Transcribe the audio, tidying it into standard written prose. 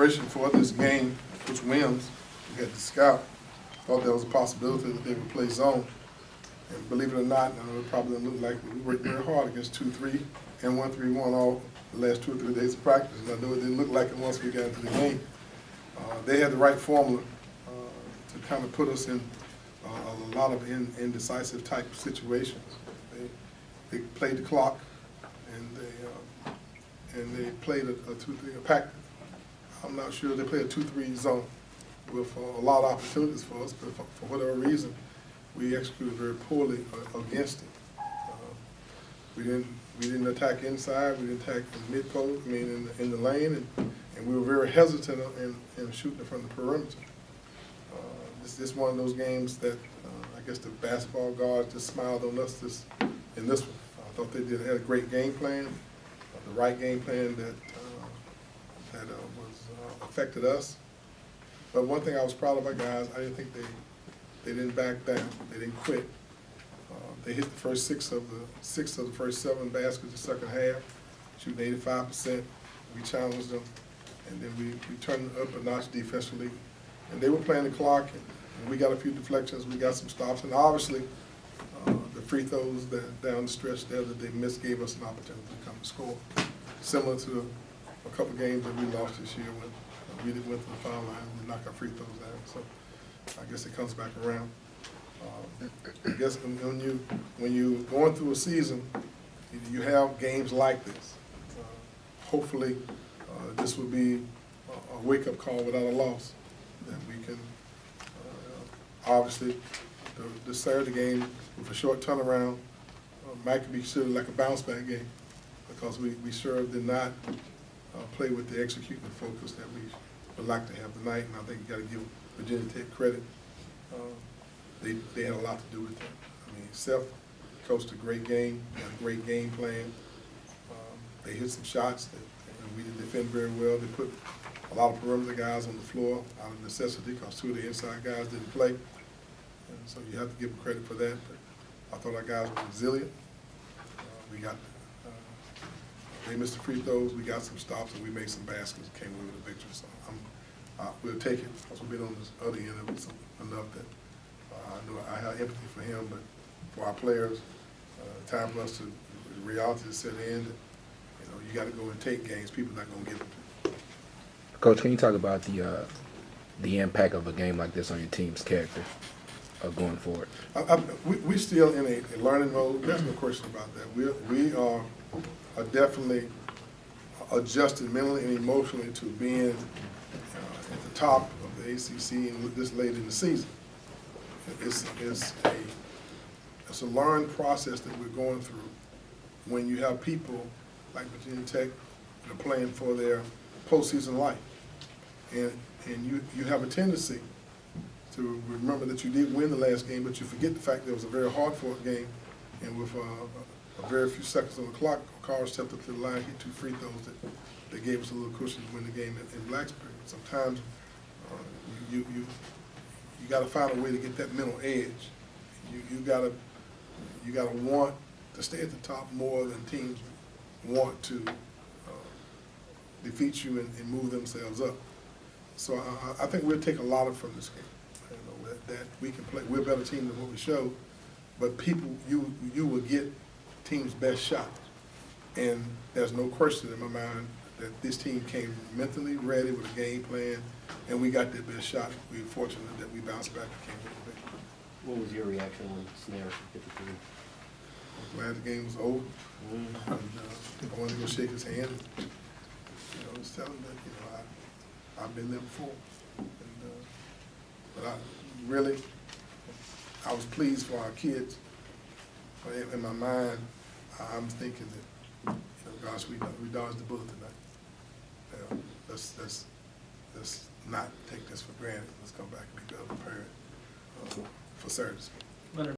preparation for this game, which wins, we had the scout, thought there was a possibility that they would play zone. And believe it or not, I know it probably didn't look like it, we worked very hard against 2-3 and 1-3-1 all the last 2 or 3 days of practice. And I know it didn't look like it once we got into the game. They had the right formula to kind of put us in a lot of indecisive type of situations. They played the clock, and they played a 2-3 pack. I'm not sure they played a 2-3 zone with a lot of opportunities for us, but for whatever reason, we executed very poorly against it. We didn't attack inside. We didn't attack in mid post. I mean, in the lane, and we were very hesitant in shooting from the perimeter. This is one of those games that I guess the basketball guards just smiled on us in this one. I thought they had a great game plan, the right game plan that affected us. But one thing I was proud of our guys, I didn't think they didn't back down. They didn't quit. They hit the first six of the first 7 baskets the second half, shooting 85%. We challenged them, and then we turned it up a notch defensively. And they were playing the clock, and we got a few deflections, we got some stops, and obviously the free throws down the stretch there that they missed gave us an opportunity to come to score. Similar to a couple games that we lost this year when we didn't went to the foul line and knock our free throws down. So I guess it comes back around. I guess when you going through a season, you have games like this. Hopefully, this will be a wake-up call without a loss. That we can obviously the Saturday game with a short turnaround might be considered like a bounce-back game because we sure did not play with the executing focus that we would like to have tonight, and I think you got to give Virginia Tech credit. They had a lot to do with that. I mean, Seth coached a great game, had a great game plan. They hit some shots that we didn't defend very well. They put a lot of perimeter guys on the floor out of necessity because 2 of the inside guys didn't play. And so you have to give them credit for that. But I thought our guys were resilient. They missed the free throws. We got some stops and we made some baskets and came away with a victory. So we'll take it because we've been on this other end of it enough that I know I have empathy for him, but for our players, time for us to the reality to set in. That, you got to go and take games. People are not going to give them. Coach, can you talk about the impact of a game like this on your team's character going forward? We're still in a learning mode. There's no question about that. We are definitely adjusted mentally and emotionally to being at the top of the ACC and this late in the season. It's a learned process that we're going through when you have people like Virginia Tech playing for their postseason life. And you have a tendency to remember that you did win the last game, but you forget the fact that it was a very hard-fought game, and with a very few seconds on the clock, Carl stepped up to the line, hit 2 free throws that gave us a little cushion to win the game in Blacksburg. Sometimes you got to find a way to get that mental edge. You got to want to stay at the top more than teams want to defeat you and move themselves up. So I think we'll take a lot from this game. That we can play. We're a better team than what we showed, but you will get team's best shot. And there's no question in my mind that this team came mentally ready with a game plan, and we got their best shot. We were fortunate that we bounced back and came with a victory. What was your reaction when Snare hit the three? I'm glad the game was over. And, I wanted to go shake his hand. And, just tell him that I've been there before. And, but I was pleased for our kids. But in my mind, I'm thinking that, gosh, we dodged the bullet tonight. Let's not take this for granted. Let's come back and be better prepared for Saturday.